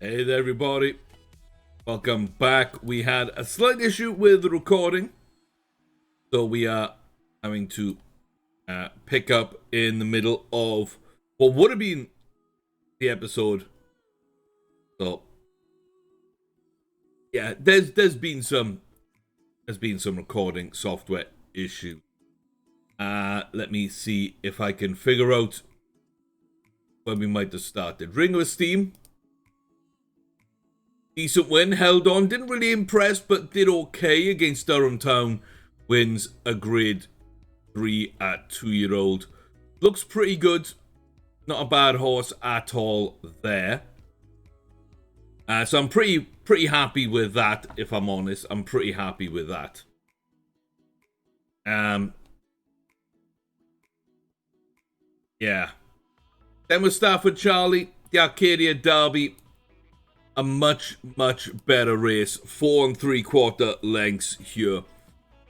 Hey there, everybody. Welcome back. We had a slight issue with the recording, so we are having to pick up in the middle of what would have been the episode. So, yeah, there's been some recording software issue. Let me see if I can figure out when we might have started. Ring of Steam. Decent win, held on, didn't really impress, but did okay against Durham Town. Wins a grade 3 at 2-year-old. Looks pretty good. Not a bad horse at all there. So I'm pretty happy with that, if I'm honest. I'm pretty happy with that. Yeah. Then with Stafford Charlie, the Arcadia Derby. A much better race. 4 3/4 lengths here.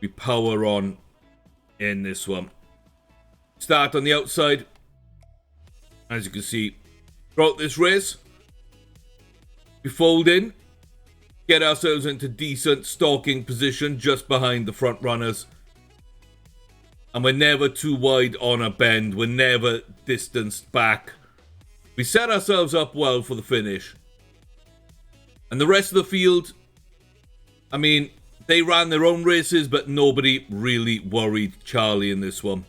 We power on in this one. Start on the outside. As you can see, throughout this race, we fold in, get ourselves into decent stalking position just behind the front runners. And we're never too wide on a bend. We're never distanced back. We set ourselves up well for the finish. And the rest of the field, I mean, they ran their own races, but nobody really worried Charlie in this one.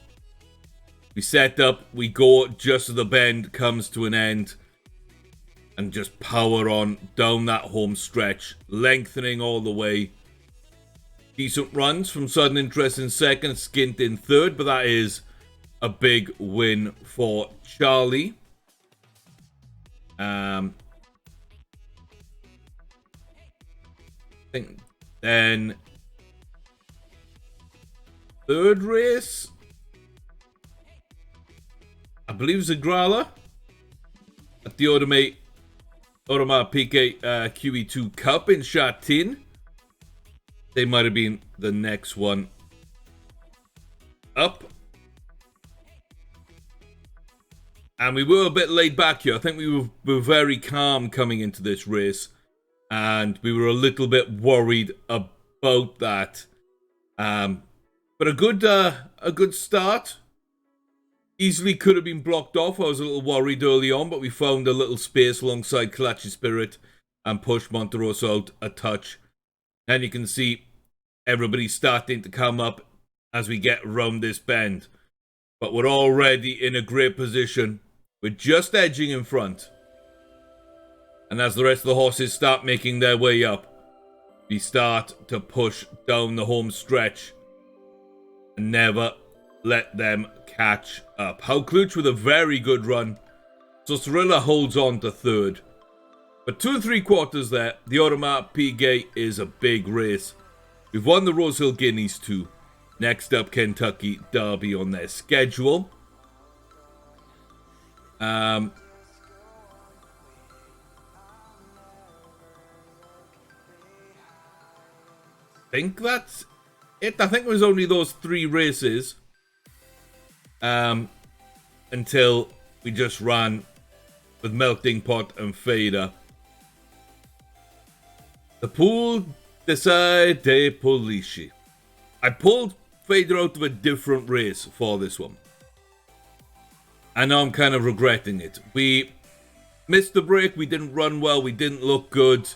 We set up, we go just as the bend comes to an end, and just power on down that home stretch, lengthening all the way. Decent runs from Sudden Interest in second, Skint in third, but that is a big win for Charlie. I think then third race, I believe Zagrala at the Audemars Piguet QE2 Cup in Châtillon. They might have been the next one up. And we were a bit laid back here. I think we were very calm coming into this race. And we were a little bit worried about that. But a good start. Easily could have been blocked off. I was a little worried early on, but we found a little space alongside Kalachi Spirit and pushed Monterosso out a touch. And you can see everybody starting to come up as we get around this bend. But we're already in a great position. We're just edging in front. And as the rest of the horses start making their way up, we start to push down the home stretch and never let them catch up. Howcluch with a very good run. So Cirilla holds on to third. But 2 3/4 there. The Audemars Piguet is a big race. We've won the Rosehill Guineas too. Next up, Kentucky Derby on their schedule. I think that's it. I think it was only those 3 races until we just ran with Melting Pot and Fader. The Pool Decide de Polici. I pulled Fader out of a different race for this one. And now I'm kind of regretting it. We missed the break. We didn't run well. We didn't look good.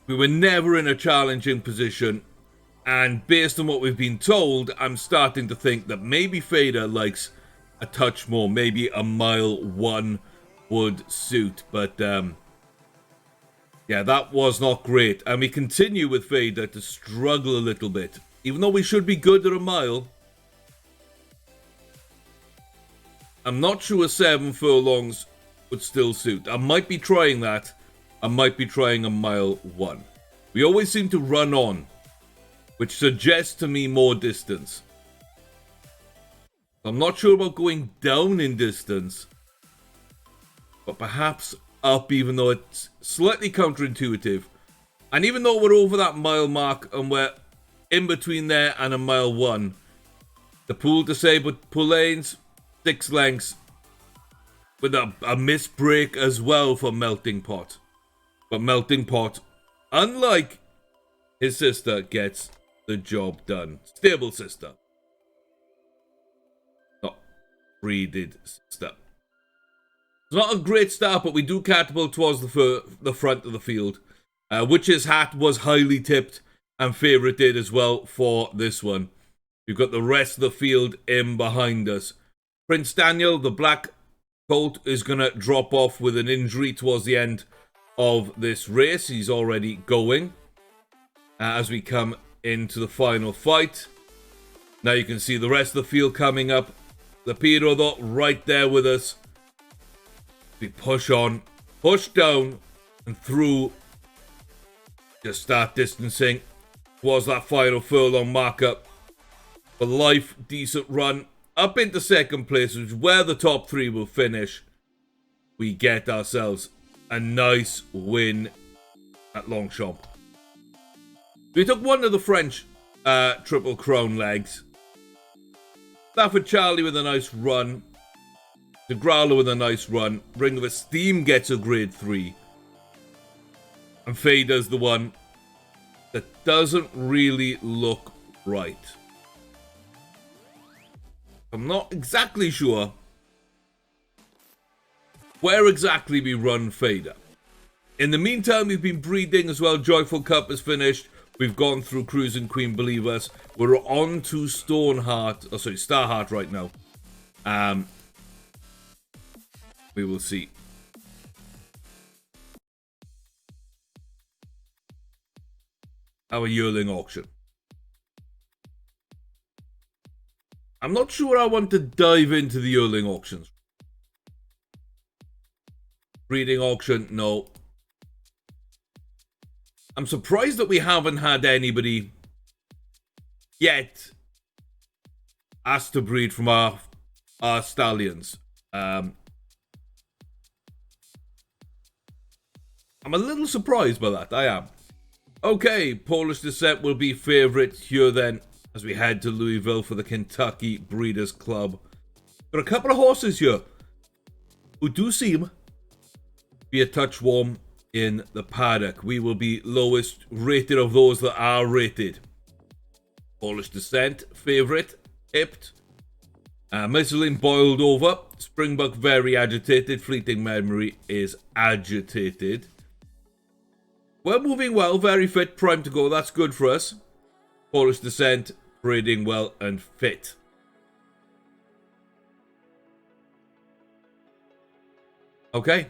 We were never in a challenging position, and based on what we've been told, I'm starting to think that maybe Fader likes a touch more. Maybe a mile 1 would suit, but yeah, that was not great. And we continue with Fader to struggle a little bit. Even though we should be good at a mile, I'm not sure a 7 furlongs would still suit. I might be trying that. I might be trying a mile 1. We always seem to run on, which suggests to me more distance. I'm not sure about going down in distance, but perhaps up, even though it's slightly counterintuitive. And even though we're over that mile mark and we're in between there and a mile 1, the Pool Disabled Poulains, 6 lengths, with a missed break as well for Melting Pot. But Melting Pot, unlike his sister, gets the job done. Stable sister. Not breeded sister. It's not a great start, but we do catapult towards the front of the field. Witch's Hat was highly tipped and favorited as well for this one. We've got the rest of the field in behind us. Prince Daniel, the black colt, is going to drop off with an injury towards the end of this race. He's already going as we come into the final fight. Now you can see the rest of the field coming up. The Pedro, though, right there with us. We push on, push down, and through. Just start distancing towards that final furlong marker. For life, decent run up into second place, which is where the top three will finish. We get ourselves a nice win at Longchamp. We took one of the French Triple Crown legs. Stafford Charlie with a nice run. The Growler with a nice run. Ring of Esteem gets a grade 3. And Fader's the one that doesn't really look right. I'm not exactly sure where exactly we run Fader. In the meantime, we've been breeding as well. Joyful Cup is finished. We've gone through Cruising Queen, believe us. We're on to Starheart right now. We will see. Our yearling auction. I'm not sure I want to dive into the yearling auctions. Breeding auction, no. I'm surprised that we haven't had anybody yet asked to breed from our stallions. I'm a little surprised by that, I am. Okay, Polish Descent will be favourite here then as we head to Louisville for the Kentucky Breeders' Club. There are a couple of horses here who do seem to be a touch warm in the paddock. We will be lowest rated of those that are rated. Polish Descent, favourite, tipped. Michelin boiled over. Springbok very agitated. Fleeting Memory is agitated. We're moving well, very fit, primed to go. That's good for us. Polish Descent, breeding well and fit. Okay.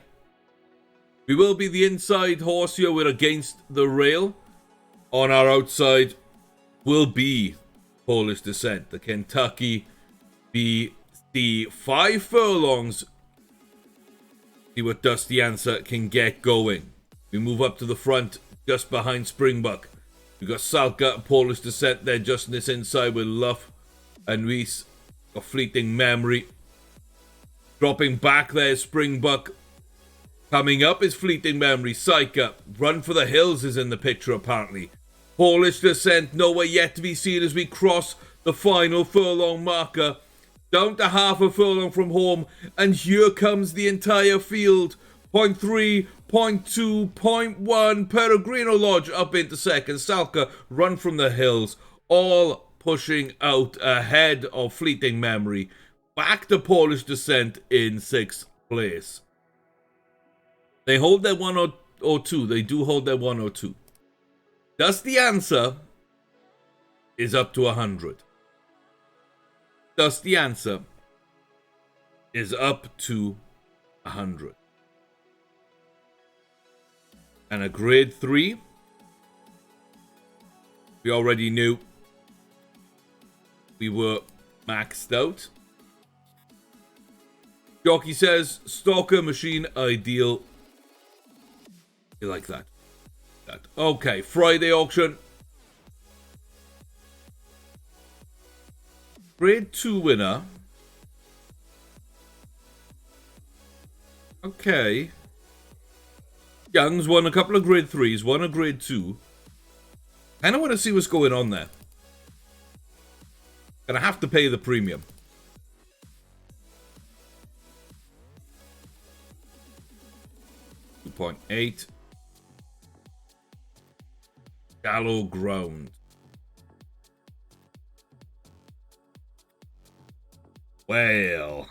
We will be the inside horse here. We're against the rail. On our outside will be Polish Descent. The Kentucky BC 5 furlongs. See what Dusty Answer can get going. We move up to the front, just behind Springbok. We've got Salka and Polish Descent there, just in this inside with Luff and Reese. Got Fleeting Memory. Dropping back there, Springbok. Coming up is Fleeting Memory. Psycha, Run for the Hills is in the picture apparently. Polish Descent, nowhere yet to be seen as we cross the final furlong marker. Down to half a furlong from home, and here comes the entire field. 0.3, 0.2, 0.1, Peregrino Lodge up into second. Salka, Run from the Hills, all pushing out ahead of Fleeting Memory. Back to Polish Descent in 6th place. They hold their 102. They do hold their 102. Dusty Answer is up to 100. Dusty Answer is up to 100. And a grade 3. We already knew we were maxed out. Jockey says, Stalker Machine ideal. You like that? Okay, Friday auction. Grade 2 winner. Okay. Young's won a couple of grade 3s, won a grade 2. I don't want to see what's going on there. Gonna have to pay the premium. $2.8. Shallow ground. Well,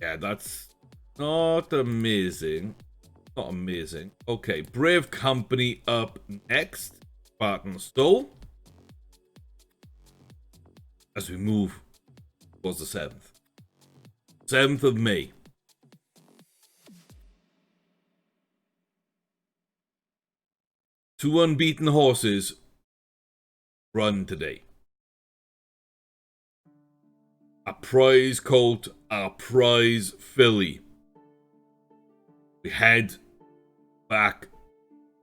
yeah, that's not amazing. Not amazing. Okay, Brave Company up next. Spartan Stoll. As we move towards the 7th. 7th of May. Two unbeaten horses run today. A prize colt, a prize filly. We head back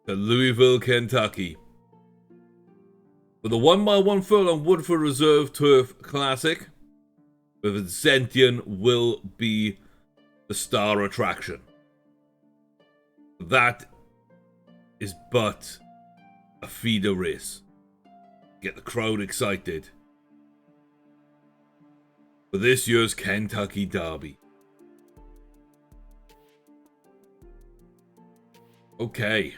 to Louisville, Kentucky for the 1 mile 1 furlong Woodford Reserve Turf Classic, where Vincentian will be the star attraction. That is but a feeder race. Get the crowd excited for this year's Kentucky Derby. Okay.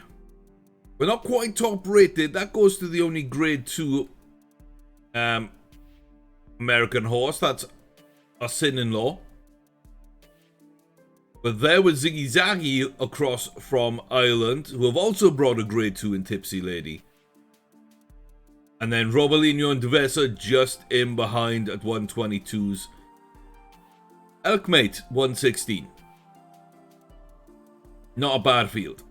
We're not quite top rated. That goes to the only grade 2 American horse. That's our son-in-law. But there was Ziggy Zaggy across from Ireland, who have also brought a grade 2 in Tipsy Lady. And then Robalino and Devesa just in behind at 122's. Elkmate, 116. Not a bad field.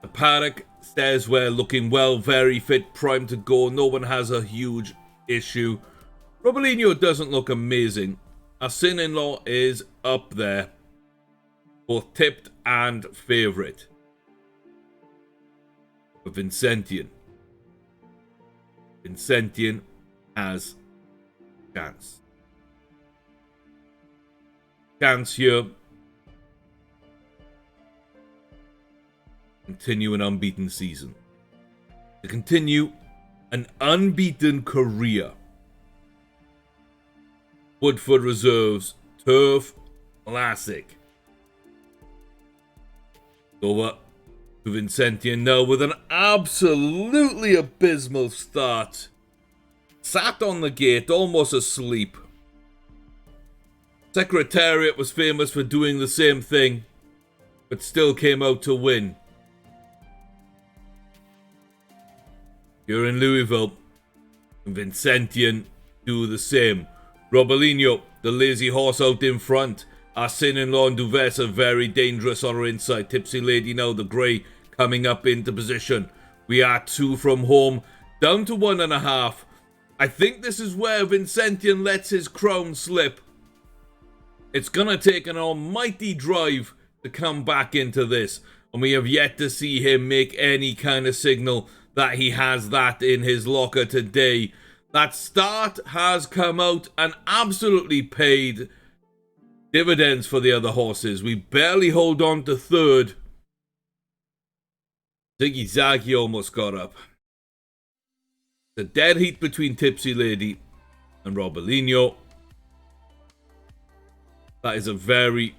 The paddock stays well, looking well, very fit, primed to go. No one has a huge issue. Robalino doesn't look amazing. Our son-in-law is up there, both tipped and favourite. But Vincentian has chance. Chance here. Continue an unbeaten season. To continue an unbeaten career. Woodford Reserves Turf Classic. Over to Vincentian now with an absolutely abysmal start. Sat on the gate, almost asleep. Secretariat was famous for doing the same thing, but still came out to win. Here in Louisville, Vincentian do the same. Robalino, the lazy horse out in front. Our son-in-law and Duvessa very dangerous on our inside. Tipsy Lady now, the grey, coming up into position. We are 2 from home, down to 1.5. I think this is where Vincentian lets his crown slip. It's gonna take an almighty drive to come back into this, and we have yet to see him make any kind of signal that he has that in his locker today. That start has come out and absolutely paid dividends for the other horses. We barely hold on to 3rd. Ziggy Zaggy almost got up. The dead heat between Tipsy Lady and Robalino. That is a very,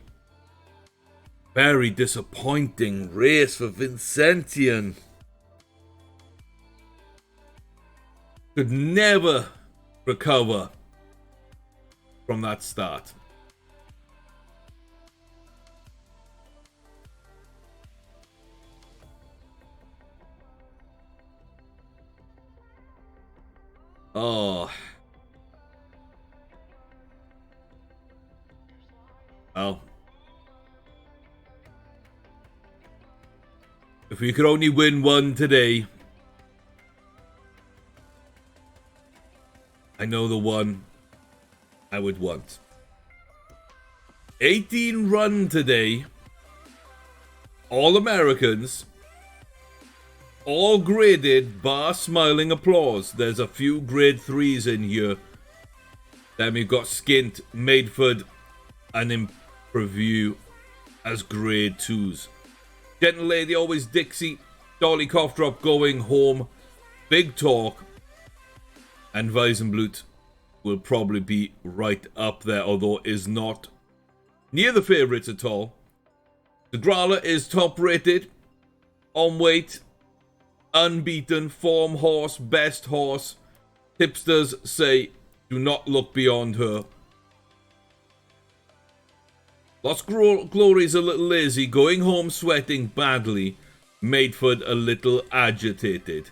very disappointing race for Vincentian. Could never recover from that start. Oh. Well. If we could only win one today. I know the one I would want. 18 run today. All Americans. All graded, bar smiling applause. There's a few grade 3s in here. Then we've got Skint, Maidford, and Impreview as grade 2s. Gentle Lady, Always Dixie, Dolly Cough Drop Going Home, Big Talk, and Weizenblut will probably be right up there, although is not near the favourites at all. The Growler is top rated. on weight, unbeaten, form horse, best horse. Tipsters say, do not look beyond her. Lost Glory's a little lazy, going home sweating badly. Maidford a little agitated.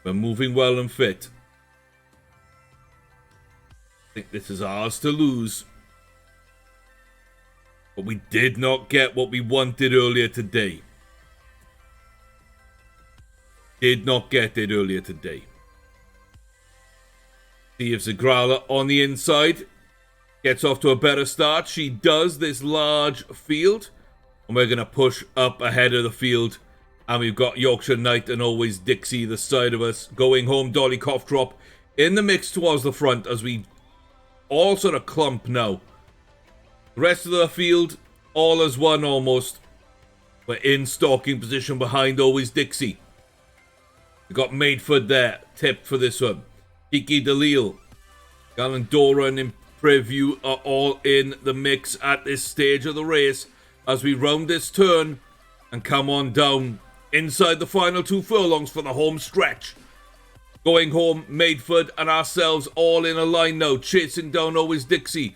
We're moving well and fit. I think this is ours to lose. But we did not get what we wanted earlier today. Did not get it earlier today. See if Zagrala on the inside gets off to a better start. She does, this large field. And we're going to push up ahead of the field. And we've got Yorkshire Knight and Always Dixie the side of us. Going home, Dolly Cough Drop in the mix towards the front as we all sort of clump now. The rest of the field, all as one almost. We're in stalking position behind Always Dixie. We've got Maidford there, tipped for this one. Kiki Delille, Galandora and Preview are all in the mix at this stage of the race as we round this turn and come on down inside the final 2 furlongs for the home stretch. Going home, Maidford and ourselves all in a line now, chasing down Always Dixie.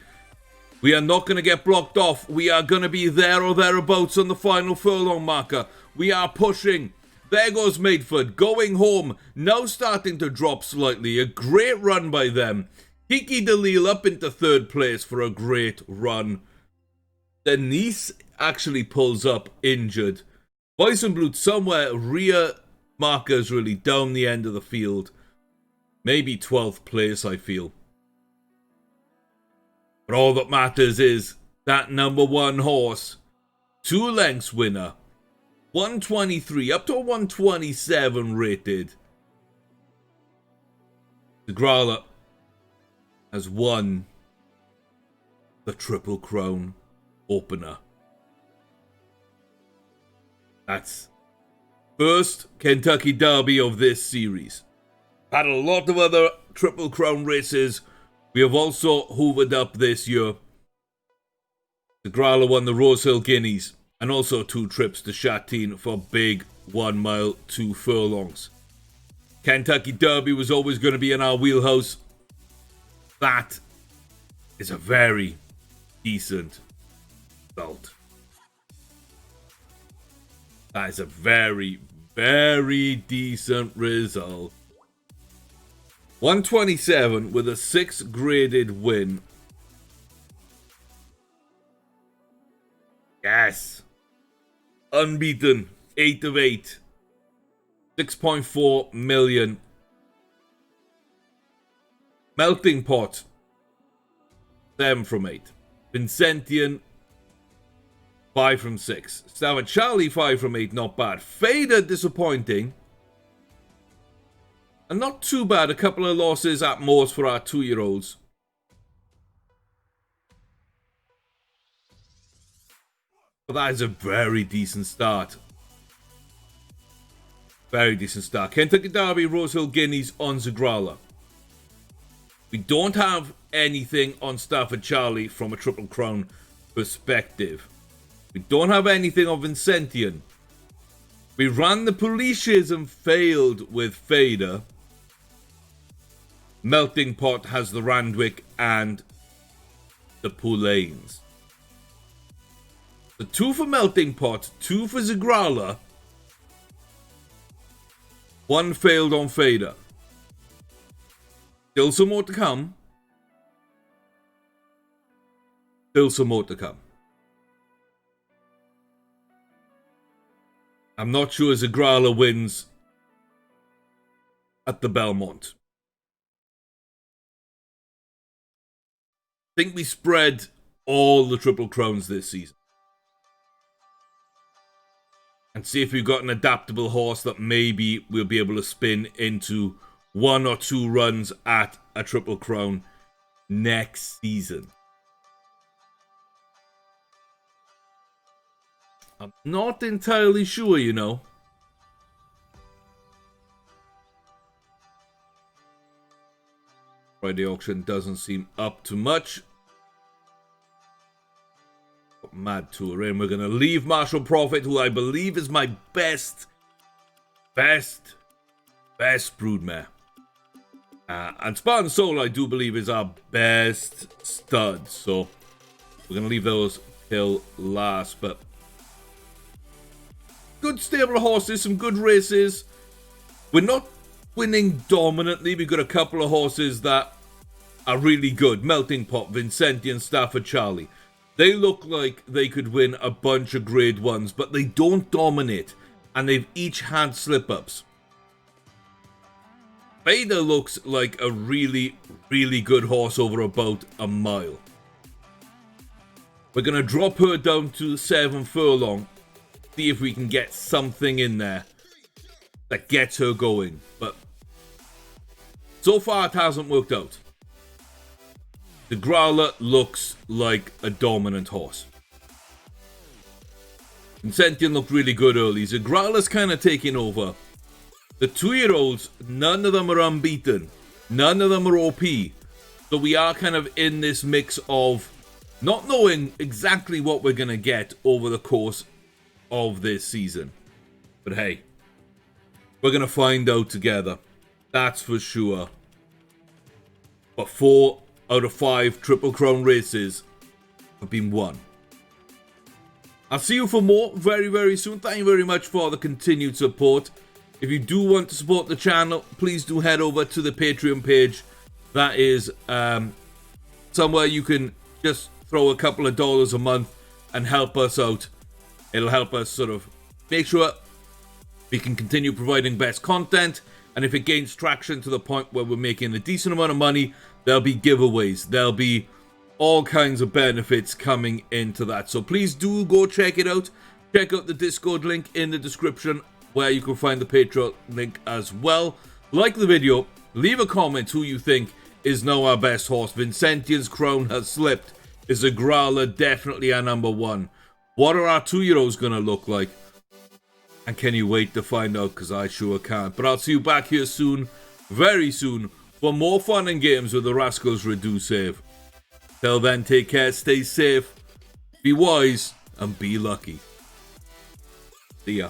We are not going to get blocked off. We are going to be there or thereabouts on the final furlong marker. We are pushing. There goes Maidford, going home, now starting to drop slightly. A great run by them. Kiki Delille up into 3rd place for a great run. Denise actually pulls up injured. Weissenblut somewhere, rear markers really down the end of the field. Maybe 12th place, I feel. But all that matters is that number 1 horse, 2 lengths winner. 123, up to a 127 rated. Zagrala has won the Triple Crown opener. That's first Kentucky Derby of this series. Had a lot of other Triple Crown races. We have also hoovered up this year. Zagrala won the Rosehill Guineas. And also 2 trips to Chatine for big 1 mile, 2 furlongs. Kentucky Derby was always going to be in our wheelhouse. That is a very decent result. That is a very, very decent result. 127 with a 6 graded win. Yes. Unbeaten, 8 of 8, 6.4 million. Melting Pot, 7 from 8. Vincentian, 5 from 6. Starboard Charlie, 5 from 8, not bad. Fader, disappointing. And not too bad, a couple of losses at most for our 2-year-olds. But that is a very decent start. Very decent start. Kentucky Derby, Rosehill Guineas on Zagrala. We don't have anything on Stafford Charlie from a Triple Crown perspective. We don't have anything on Vincentian. We ran the Policiers and failed with Fader. Melting Pot has the Randwick and the Poulains. The 2 for Melting Pot, 2 for Zagrala. 1 failed on Fader. Still some more to come. Still some more to come. I'm not sure Zagrala wins at the Belmont. I think we spread all the Triple Crowns this season. And see if we've got an adaptable horse that maybe we'll be able to spin into 1 or 2 runs at a Triple Crown next season. I'm not entirely sure, you know. Friday auction doesn't seem up to much. But Mad Tour in. We're going to leave Martial Prophet, who I believe is my best broodmare. And Spartan Soul, I do believe, is our best stud. So we're going to leave those till last. But good stable of horses, some good races. We're not winning dominantly. We've got a couple of horses that are really good. Melting Pot, Vincenti, and Stafford Charlie. They look like they could win a bunch of grade 1s, but they don't dominate. And they've each had slip-ups. Vader looks like a really, really good horse over about a mile. We're going to drop her down to 7 furlong. See if we can get something in there that gets her going. But so far it hasn't worked out. The Growler looks like a dominant horse. Incentian looked really good early. The Growler's kind of taking over. The 2-year-olds, none of them are unbeaten. None of them are OP. So we are kind of in this mix of not knowing exactly what we're going to get over the course of this season. But hey, we're going to find out together. That's for sure. But 4 out of 5 Triple Crown races have been won. I'll see you for more very, very soon. Thank you very much for the continued support. If you do want to support the channel, please do head over to the Patreon page. That is somewhere you can just throw a couple of dollars a month and help us out. It'll help us sort of make sure we can continue providing best content. And if it gains traction to the point where we're making a decent amount of money, there'll be giveaways. There'll be all kinds of benefits coming into that. So please do go check it out. Check out the Discord link in the description, where you can find the Patreon link as well. Like the video, leave a comment who you think is now our best horse. Vincentian's crown has slipped. Is a Growler definitely our number 1? What are our 2-year-olds going to look like? And can you wait to find out? Because I sure can't. But I'll see you back here soon, very soon, for more fun and games with the Rascals Redux save. Till then, take care, stay safe, be wise, and be lucky. See ya.